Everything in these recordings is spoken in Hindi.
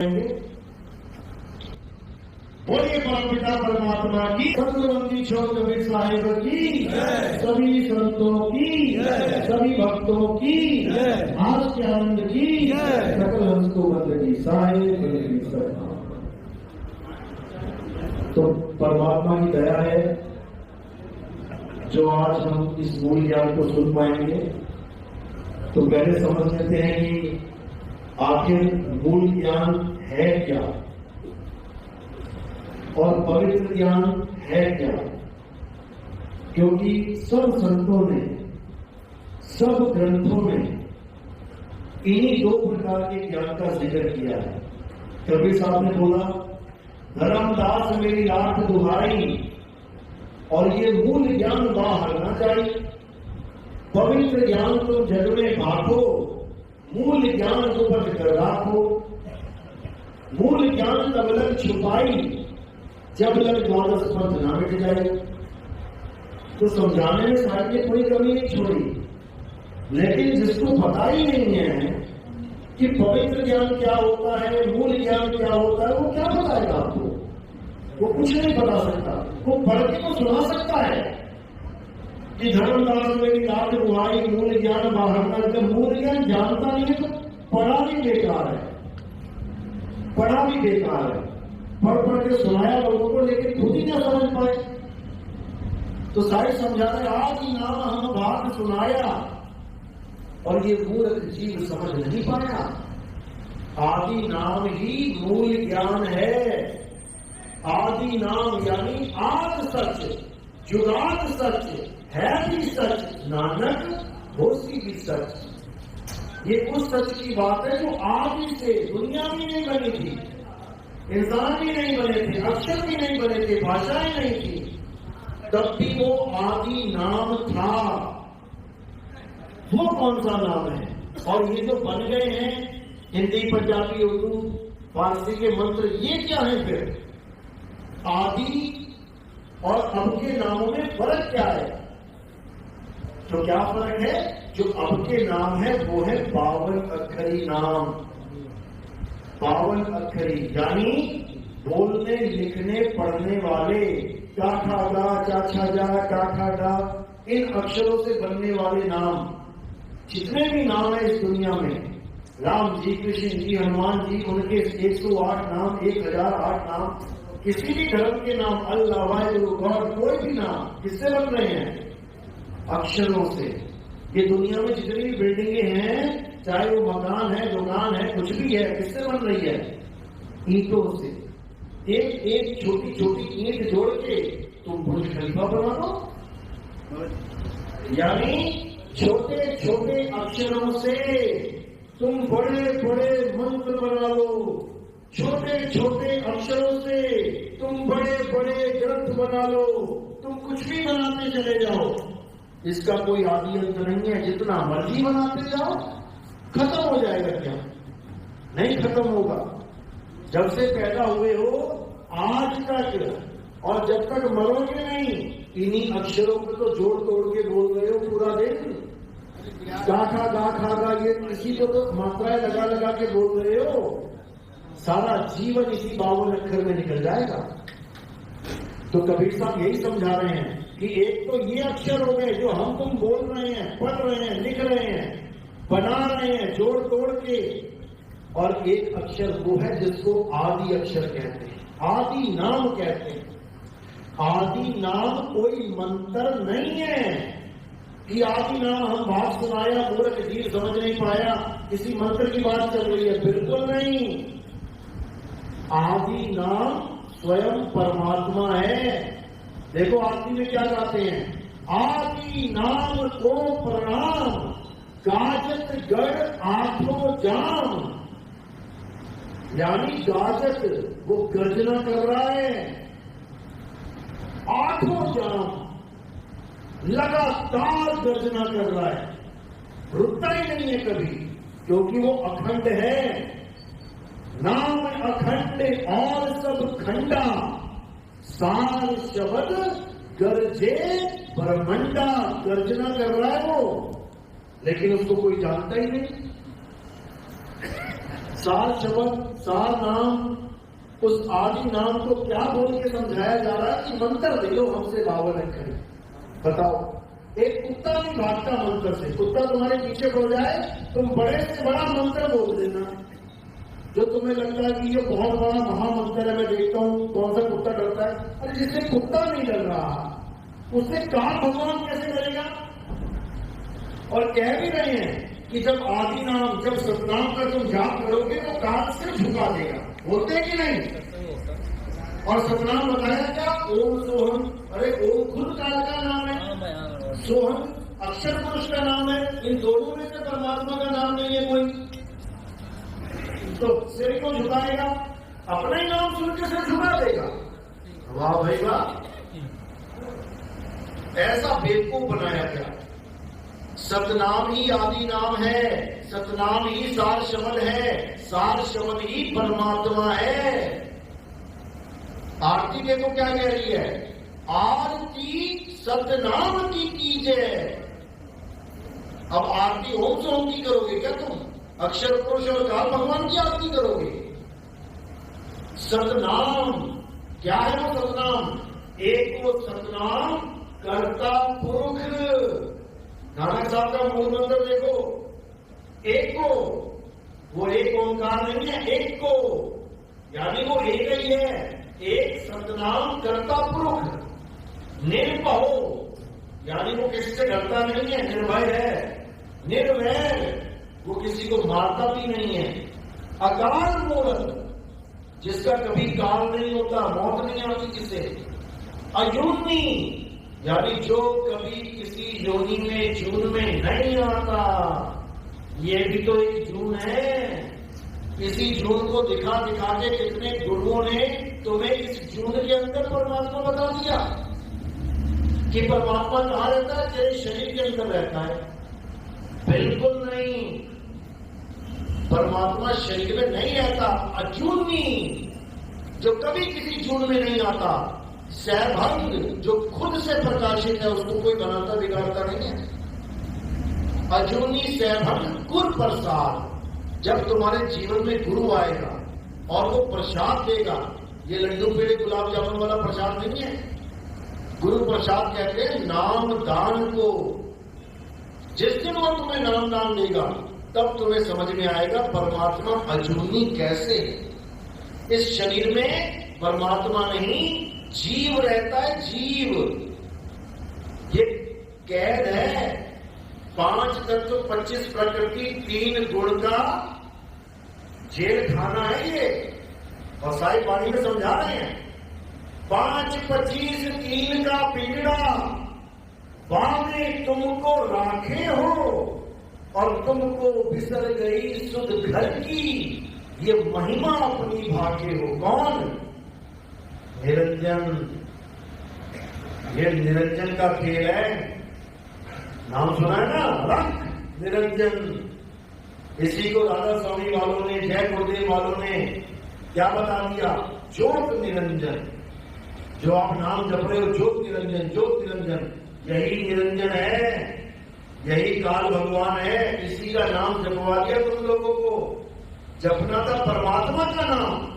बोलिए परमपिता परमात्मा की, सतगुरुवंदी छोड़ कबीर साहिब की, सभी संतों की, सभी भक्तों की, आज के आनंद की, सकल हंस को बंद की साहिब की सरकार। तो परमात्मा की दया है जो आज हम इस मूल ज्ञान को सुन पाएंगे। तो पहले समझ लेते हैं कि आखिर मूल ज्ञान है क्या और पवित्र ज्ञान है क्या, क्योंकि सब संतों ने, सब ग्रंथों में इन्हीं दो प्रकार के ज्ञान का जिक्र किया है। कबीर साहब ने बोला, धर्मदास मेरी लाख दुहाई और ये मूल ज्ञान बाहर न जाए, पवित्र ज्ञान तो जग में बांटो, मूल ज्ञान को बच कर राखो। मूल ज्ञान तब लग छुपाई जब लग द्वादश पंथ ना मिट जाए। तो समझाने में साहब ने कोई कमी नहीं छोड़ी, लेकिन जिसको पता ही नहीं है कि पवित्र ज्ञान क्या होता है, मूल ज्ञान क्या होता है, वो क्या बताएगा आपको? वो कुछ नहीं बता सकता। वो पढ़ के तो सुना सकता है कि धर्मदास मेरी लाख दुहाई मूल ज्ञान बाहर न। जब मूल ज्ञान जानता नहीं है तो पढ़ा भी बेकार है, पढ़ा भी बेकार है। पढ़ के सुनाया लोगों को, लेकिन खुद ही ना समझ पाए। तो सारे समझा रहे, आज ही नाम हम बात सुनाया और ये मूर्ख जीव समझ नहीं पाया। आदि नाम ही मूल ज्ञान है। आदि नाम यानी आज सच, जुगाद सच, है भी सच, नानक होसी भी सच। ये उस सच की बात है जो आदि से दुनिया भी नहीं बनी थी, इंसान भी नहीं बने थे, अक्षर भी नहीं बने थे, भाषाएं नहीं थी, तब भी वो आदि नाम था। वो कौन सा नाम है? और ये जो बन गए हैं हिंदी, पंजाबी, उर्दू, फारसी के मंत्र, ये क्या है फिर? आदि और अब के नामों में फर्क क्या है? तो क्या फर्क है? जो अब के नाम है वो है 52 अक्षरी नाम। 52 अक्षरी यानी बोलने, लिखने, पढ़ने वाले, काठा गा, चाछा जा, काठा गा, इन अक्षरों से बनने वाले नाम। जितने भी नाम है इस दुनिया में, राम जी, कृष्ण जी, हनुमान जी, उनके 108 नाम, 1008 नाम, किसी भी धर्म के नाम, अल्लाह, वाहिगुरु, गॉड, कोई भी नाम किससे बन रहे हैं? अक्षरों से। ये दुनिया में जितनी भी बिल्डिंगें हैं, चाहे वो मकान है, दुकान है, कुछ भी है, किससे बन रही है? ईंटों से। एक एक छोटी छोटी ईंट जोड़ के तुम बुर्ज खलीफा बना दो। यानी छोटे छोटे अक्षरों से तुम बड़े बड़े मंत्र बना लो, छोटे छोटे अक्षरों से तुम बड़े बड़े ग्रंथ बना लो, तुम कुछ भी बनाते चले जाओ, इसका कोई आदि अंत नहीं है। जितना मर्जी बनाते जाओ, खत्म हो जाएगा क्या? नहीं खत्म होगा। जब से पैदा हुए हो आज तक, और जब तक मरोगे नहीं, इन्हीं अक्षरों को तो जोड़ तोड़ के बोल रहे हो पूरा दिन। गाखा गाखा गा, ये इसी को तो मात्राएं लगा लगा के बोल रहे हो। सारा जीवन इसी 52 अक्षर में निकल जाएगा। तो कबीर साहब यही समझा रहे हैं कि एक तो ये अक्षर हो गए जो हम तुम बोल रहे हैं, पढ़ रहे हैं, लिख रहे हैं, बना रहे हैं जोड़ तोड़ के, और एक अक्षर वो है जिसको आदि अक्षर कहते हैं, आदि नाम कहते हैं। आदि नाम कोई मंत्र नहीं है कि आदि नाम हम बात सुनाया, मूर्ख जीव समझ नहीं पाया, किसी मंत्र की बात चल रही है, बिल्कुल नहीं। आदि नाम स्वयं परमात्मा है। देखो आरती में क्या गाते हैं? आदि नाम को प्रणाम, गाजत गढ़ आठों जाम। यानी गाजत, वो गर्जना कर रहा है, आठों जाम लगातार गर्जना कर रहा है, रुकता ही नहीं है कभी, क्योंकि वो अखंड है। नाम अखंड और सब खंडा, सार शब्द गरजे ब्रह्मंडा। गर्जना कर रहा है वो, लेकिन उसको कोई जानता ही नहीं। सार शब्द सार नाम, उस आदि नाम को क्या बोल के समझाया जा रहा है कि मंत्र दे दो हमसे 52 अक्षर। बताओ, एक कुत्ता नहीं भागता मंत्र से, कुत्ता तुम्हारे पीछे पड़ जाए, तुम बड़े से बड़ा मंत्र बोल देना जो तुम्हें लगता है कि ये बहुत बड़ा महामंत्र है, मैं देखता हूँ कौन सा कुत्ता डरता है। अरे जिससे कुत्ता नहीं डर रहा उससे काल भगवान कैसे डरेगा? और कह भी रहे हैं कि जब आदि नाम, जब सतनाम का तुम जाप करोगे तो काल से झुका देगा। बोलते कि नहीं? और सतनाम बताया क्या? ओम सोहम। अरे ओम खुद काल का नाम है, सोहम अक्षर पुरुष का नाम है। इन दोनों में से परमात्मा का नाम नहीं है कोई, तो सिर को झुकाएगा? अपना ही नाम सुन के सिर झुका देगा। वाह भाई वाह, ऐसा बेवकूफ बनाया गया। सतनाम ही आदि नाम है, सतनाम ही सार शब्द है, सार शब्द ही परमात्मा है। आरती देखो क्या कह रही है? आरती सतनाम की कीजिए। अब आरती ओम सोम की करोगे क्या तुम? अक्षर पुरुष और काल भगवान की आरती करोगे? सतनाम क्या है? वो सतनाम, एक वो सतनाम कर्ता पुरुष। नानक साहब का मूल मंत्र देखो, एक को, वो एक ओंकार नहीं है, एक को, यानी वो एक ही है। एक सतनाम कर्ता पुरुष। निर्भयो, यानी वो किसी से डरता नहीं है, निर्भय है। निर्वैर, वो किसी को मारता भी नहीं है। अकाल मूलक, जिसका कभी काल नहीं होता, मौत नहीं आती किसे। अयोनि, यानी जो कभी किसी योनि में जून में नहीं आता। ये भी तो एक जून है। इसी जून को दिखा दिखा के कितने गुरुओं ने तुम्हें इस जून के अंदर परमात्मा बता दिया कि परमात्मा कहाँ रहता है? तेरे शरीर के अंदर रहता है। बिल्कुल नहीं, परमात्मा शरीर में नहीं रहता। अजूनी, जो कभी किसी जून में नहीं आता। सैभंग, जो खुद से प्रकाशित है, उसको कोई बनाता बिगाड़ता नहीं है। अजूनी सैभंग गुर प्रसाद, जब तुम्हारे जीवन में गुरु आएगा और वो प्रसाद देगा, ये लड्डू पेड़े गुलाब जामुन वाला प्रसाद नहीं है। गुरु प्रसाद कहते हैं नाम दान को। जिस दिन वो तुम्हें नाम दान देगा तब तुम्हें समझ में आएगा परमात्मा अजूनी कैसे। इस शरीर में परमात्मा नहीं, जीव रहता है, जीव। ये कैद है। 5 तत्व 25 प्रकृति 3 गुण का जेल खाना है ये। और साई पानी में समझा रहे हैं 5 25 3 का पिंजड़ा, बांधे तुमको राखे हो और तुमको बिसर गई सुध घर की, ये महिमा अपनी भागे हो। कौन? निरंजन। ये निरंजन का खेल है। नाम सुना है ना, रख निरंजन। इसी को राधा स्वामी वालों ने, जय गुरुदेव वालों ने क्या बता दिया? ज्योत निरंजन। जो आप नाम जप रहे हो, ज्योत निरंजन, ज्योत निरंजन, यही निरंजन है, यही काल भगवान है। इसी का नाम जपवा दिया तुम लोगों को। जपना था परमात्मा का नाम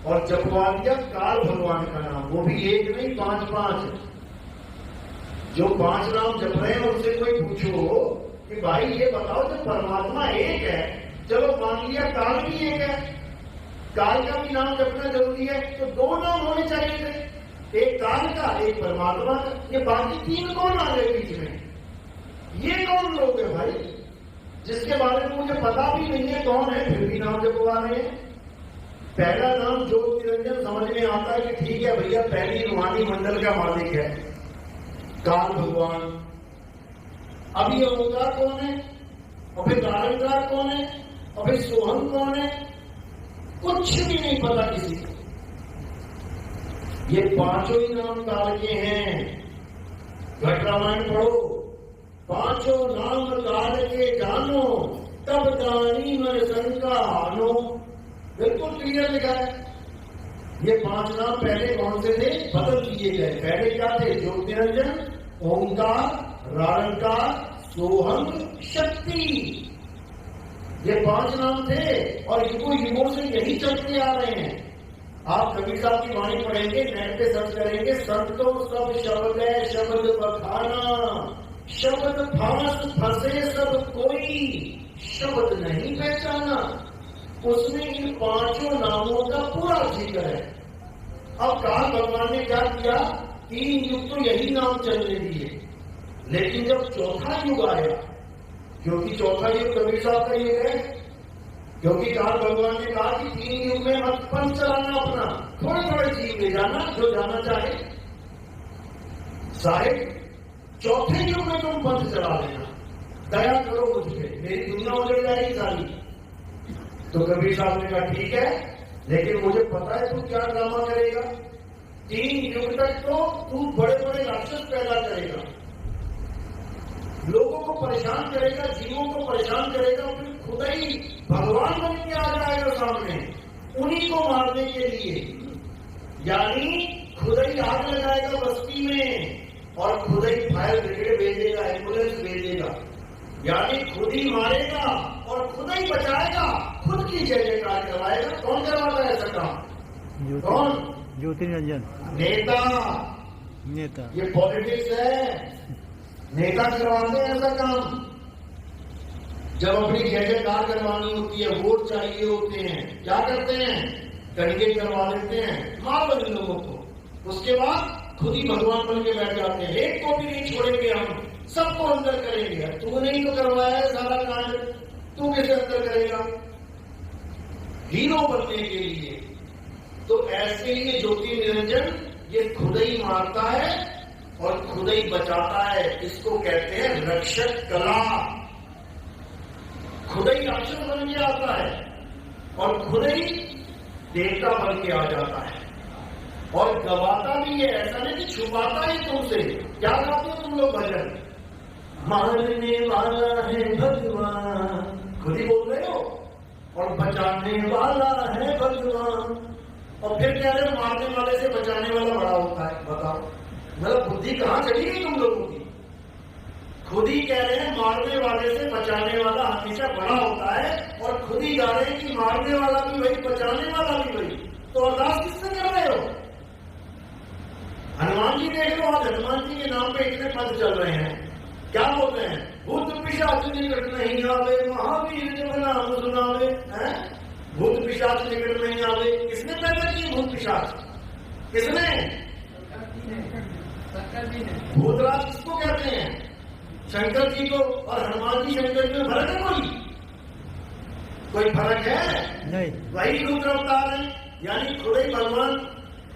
और जपवा दिया काल भगवान का नाम। वो भी एक नहीं, 5-5। जो 5 नाम जप रहे हैं उनसे कोई पूछो कि भाई ये बताओ, जब परमात्मा एक है, चलो मान लिया काल भी एक है, काल का भी नाम जपना जरूरी है, तो 2 नाम होने चाहिए थे, एक काल का, एक परमात्मा का। ये बाकी 3 कौन आ गए बीच में? ये कौन लोग है भाई, जिसके बारे में मुझे पता भी नहीं है कौन है, फिर भी नाम जपवा रहे हैं। पहला नाम ज्योत निरंजन समझ में आता है कि ठीक है भैया, पहली रूहानी मंडल का मालिक है काल भगवान। अब ये ओंकार कौन है, और फिर निरंकार कौन है, और फिर सोहम कौन है? कुछ भी नहीं पता किसी को। ये 5 ही नाम काल के हैं। घट रामायण पढ़ो, 5 नाम काल के जानो, तब जानी मन शंका आनो। बिल्कुल क्लियर लिखा है। ये 5 नाम पहले कौन से थे? बदल दिए गए। पहले क्या थे? ज्योति निरंजन, ओंकार, निरंकार, सोहम, शक्ति। ये 5 नाम थे और युगों युगों से यही चलते आ रहे हैं। आप कबीर साहब की वाणी पढ़ेंगे, नेट पे सर्च करेंगे, संतों सब शब्द है शब्द बखाना, शब्द फांस फंसे सब कोई, शब्द नहीं पहचाना। उसमें इन 5 नामों का पूरा जिक्र है। अब काल भगवान ने क्या किया, 3 युग तो यही नाम चलने दिए, लेकिन जब चौथा युग आया, क्योंकि चौथा युग कबीर साहब का युग है, क्योंकि काल भगवान ने कहा कि 3 युग में मत पंथ चलाना अपना, थोड़े थोड़े चीज ले जाना जो जाना चाहे। साहिब, चौथे युग में तुम पंथ चला लेना, दया करो मुझ पे, मेरी दुनिया उजड़ जाएगी सारी। तो कबीर साहब ने कहा ठीक है, लेकिन मुझे पता है तू क्या ड्रामा करेगा। 3 युग तक तो तू बड़े बड़े राक्षस पैदा करेगा, लोगों को परेशान करेगा, जीवों को परेशान करेगा, फिर खुद ही भगवान बन के आ जाएगा सामने उन्हीं को मारने के लिए। यानी खुद ही आग लगाएगा बस्ती में और खुद ही फायर ब्रिगेड भेजेगा, एम्बुलेंस भेजेगा, यानी खुद ही मारेगा और खुद ही बचाएगा, खुद की जय जयकार करवाएगा। कौन करवाता है ऐसा काम? कौन? ज्योतिरंजन नेता। ये पॉलिटिक्स है, नेता करवाते हैं ऐसा काम। जब अपनी जय जयकार करवानी होती है, वोट चाहिए होते हैं, क्या करते हैं? कड़िए करवा देते हैं, मार दो इन लोगों को, उसके बाद खुद ही भगवान बन के बैठ जाते हैं। एक को भी नहीं छोड़ेंगे हम, सबको अंदर करेंगे। तूने ही तो करवाया है सारा कांड, तू कैसे अंदर करेगा? हीरो बनने के लिए। तो ऐसे ही ज्योति निरंजन ये खुद ही मारता है और खुद ही बचाता है। इसको कहते हैं रक्षक कला। खुद ही राक्षस बन के आता है और खुद ही देवता बन के आ जाता है और गवाता भी है। ऐसा नहीं कि छुपाता ही तुमसे। क्या गाते हो तुम लोग भजन? मारने वाला है भगवान, खुद ही बोल रहे हो, और बचाने वाला है भगवान। और फिर कह रहे हो मारने वाले से बचाने वाला बड़ा होता है। बताओ, मतलब बुद्धि कहां चली गई तुम लोगों की? खुद ही कह रहे हैं मारने वाले से बचाने वाला हमेशा बड़ा होता है और खुद ही गा रहे हैं कि मारने वाला भी वही, बचाने वाला भी वही। तो अरदास किससे कर रहे हो? हनुमान जी देख लो, आज हनुमान जी के नाम पे इतने पद चल रहे हैं। क्या बोलते हैं? भूत पिशाच निकट नहीं आवे, महावीर जब नाम सुनावे। भूत पिशाच निकट नहीं आवे, किसने पैदा किए भूत पिशाच? किसने? भूतराज किसको कहते हैं? शंकर जी को। और हनुमान जी शंकर जी में फर्क है? कोई फर्क है? नहीं। वही रुद्र अवतार है, यानी खुद ही भगवान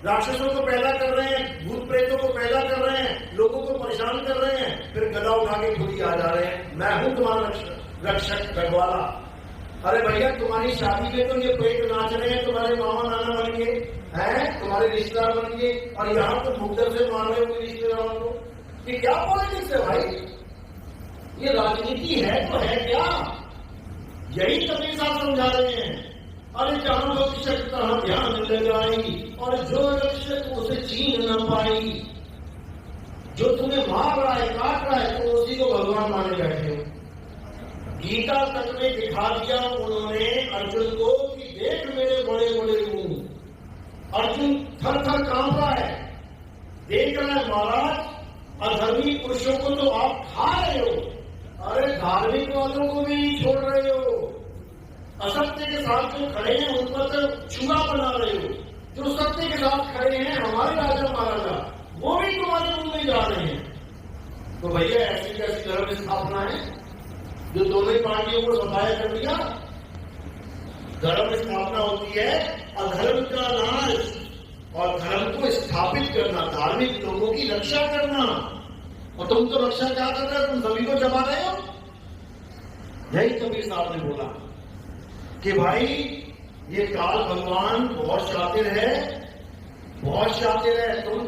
राक्षसों को पैदा कर रहे हैं, भूत प्रेतों को पैदा कर रहे हैं, लोगों को परेशान कर रहे हैं, फिर गदा उठा के खुद ही आ जा रहे हैं, मैं हूं तुम्हारा रक्षक रखवाला। अरे भैया, तुम्हारी शादी में तो ये प्रेत नाच रहे हैं, तुम्हारे मामा नाना बन के हैं, तुम्हारे रिश्तेदार बन के, और यहाँ तो मुक्तर से मार रहे हो रिश्तेदारों को। ये क्या पॉलिटिक्स है भाई? ये राजनीति है तो है क्या? यही कबीर साहब समझा रहे हैं। अरे जहां रक्षक तहां ध्यान लगाई, और जो रक्षक उसे छीन न पाई। जो तुम्हें मार रहा है, काट रहा है, तो उसी को भगवान माने बैठे हो। गीता तक में दिखा दिया उन्होंने अर्जुन को कि देख मेरे बड़े बड़े मुंह। अर्जुन थर थर कांप रहा है, देख रहा है महाराज अधर्मी पुरुषों को तो आप खा रहे हो, अरे धार्मिक वालों को भी नहीं छोड़ रहे हो। असत्य के साथ जो खड़े हैं उन पर तो छुआ बना रहे हो। जो सत्य के साथ खड़े हैं हमारे राजा महाराजा, वो भी तुम्हारे मुंह में जा रहे हैं। तो भैया ऐसी कैसी धर्म स्थापना है जो दोनों ही पार्टियों को सफाया कर दिया? धर्म स्थापना होती है अधर्म का नाश और धर्म को स्थापित करना, धार्मिक लोगों की रक्षा करना। और तुम तो रक्षा क्या कर रहे हो? तुम सभी को जमा रहे हो। यही कबीर साहब ने बोला कि भाई ये काल भगवान बहुत शातिर है, बहुत शातिर है। तुम